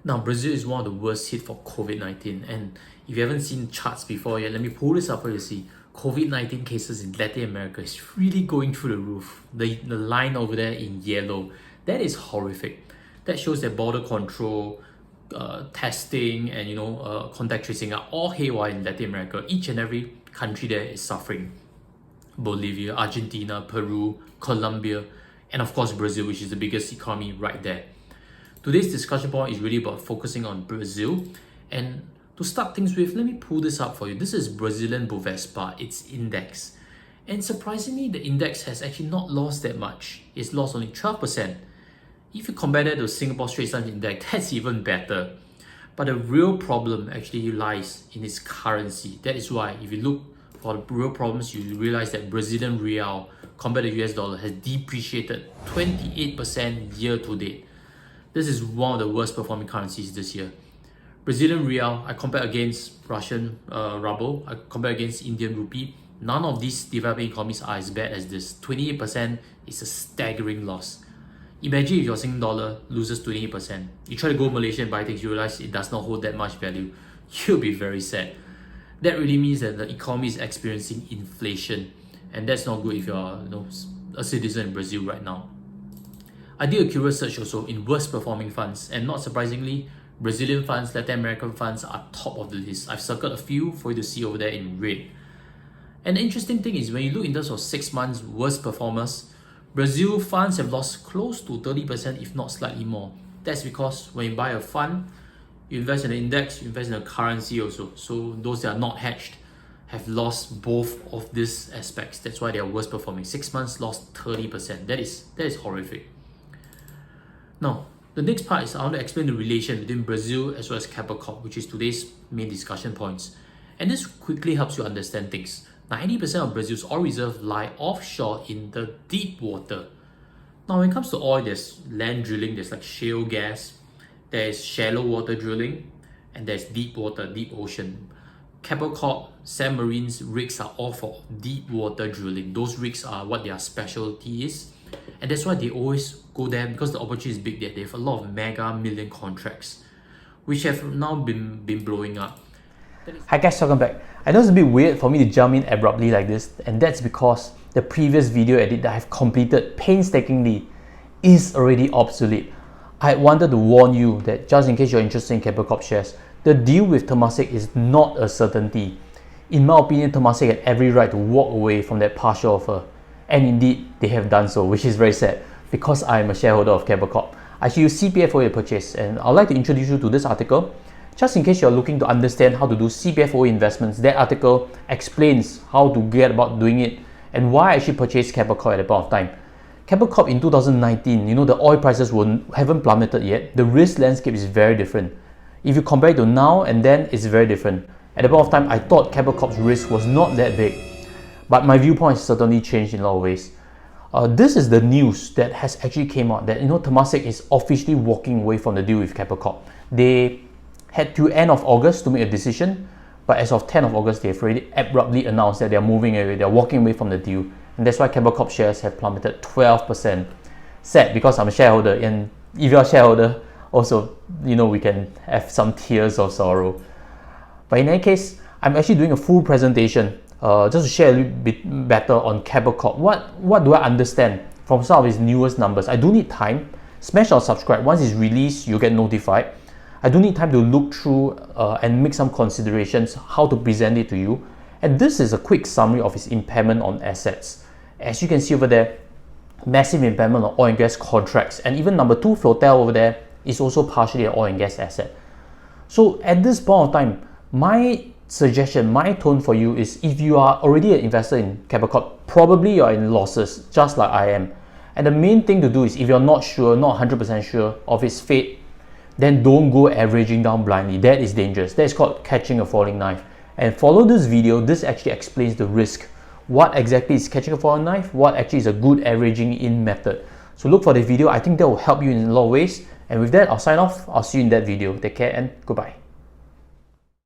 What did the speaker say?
Now, Brazil is one of the worst hit for COVID-19, and if you haven't seen charts before yet, let me pull this up for you to see. COVID-19 cases in Latin America is really going through the roof. The line over there in yellow, that is horrific. That shows that border control, testing, and contact tracing are all haywire in Latin America. Each and every country there is suffering. Bolivia, Argentina, Peru, Colombia, and of course Brazil, which is the biggest economy right there. Today's discussion point is really about focusing on Brazil, and to start things with, let me pull this up for you. This is Brazilian Bovespa, its index, and surprisingly the index has actually not lost that much. It's lost only 12%. If you compare that to Singapore Straits Times Index, that's even better. But the real problem actually lies in its currency. That is why if you look for the real problems, you realize that Brazilian real compared to US dollar has depreciated 28% year to date. This is one of the worst performing currencies this year. Brazilian real, I compare against Russian ruble, I compare against Indian rupee. None of these developing economies are as bad as this. 28% is a staggering loss. Imagine if your Sing dollar loses 28%. You try to go Malaysia and buy things, you realize it does not hold that much value. You'll be very sad. That really means that the economy is experiencing inflation, and that's not good if you're a citizen in Brazil right now. I did a curious search also in worst performing funds, and not surprisingly, Brazilian funds, Latin American funds are top of the list. I've circled a few for you to see over there in red. And the interesting thing is when you look in terms of 6 months worst performers, Brazil funds have lost close to 30%, if not slightly more. That's because when you buy a fund, you invest in an index, you invest in a currency also. So those that are not hedged have lost both of these aspects. That's why they are worst performing. 6 months lost 30%. That is horrific. Now, the next part is I want to explain the relation between Brazil as well as Keppel Corp, which is today's main discussion points. And this quickly helps you understand things. 90% of Brazil's oil reserves lie offshore in the deep water. Now, when it comes to oil, there's land drilling, there's like shale gas, there's shallow water drilling, and there's deep water, deep ocean. Keppel Corp, Sam Marine's rigs are all for deep water drilling. Those rigs are what their specialty is. And that's why they always go there, because the opportunity is big there. They have a lot of mega million contracts, which have now been blowing up. Hi guys, welcome back. I know it's a bit weird for me to jump in abruptly like this, and that's because the previous video edit that I've completed painstakingly is already obsolete. I wanted to warn you that just in case you're interested in Keppel Corp shares, the deal with Temasek is not a certainty. In my opinion, Temasek had every right to walk away from that partial offer. And indeed, they have done so, which is very sad because I am a shareholder of Keppel Corp. I should use CPF OA purchase, and I'd like to introduce you to this article. Just in case you're looking to understand how to do CPF OA investments, that article explains how to get about doing it and why I should purchase Keppel Corp at that point of time. Keppel Corp in 2019, the oil prices haven't plummeted yet. The risk landscape is very different. If you compare it to now and then, it's very different. At the point of time, I thought Keppel Corp's risk was not that big, but my viewpoint has certainly changed in a lot of ways. This is the news that has actually came out that Temasek is officially walking away from the deal with Keppel Corp. They had to end of August to make a decision, but as of 10th of August, they've already abruptly announced that they're moving away, they're walking away from the deal, and that's why Keppel Corp shares have plummeted 12%. Sad because I'm a shareholder, and if you're a shareholder, also, we can have some tears of sorrow. But in any case, I'm actually doing a full presentation just to share a little bit better on Keppel Corp. What do I understand from some of his newest numbers? I do need time. Smash or subscribe. Once it's released, you'll get notified. I do need time to look through and make some considerations how to present it to you. And this is a quick summary of his impairment on assets. As you can see over there, massive impairment on oil and gas contracts, and even number 2 Flotel over there is also partially an oil and gas asset. So at this point of time, my suggestion, my tone for you is, if you are already an investor in Keppel Corp, probably you're in losses, just like I am. And the main thing to do is, if you're not sure, not 100% sure of its fate, then don't go averaging down blindly. That is dangerous. That is called catching a falling knife. And follow this video. This actually explains the risk. What exactly is catching a falling knife? What actually is a good averaging in method? So look for the video. I think that will help you in a lot of ways. And with that, I'll sign off. I'll see you in that video. Take care and goodbye.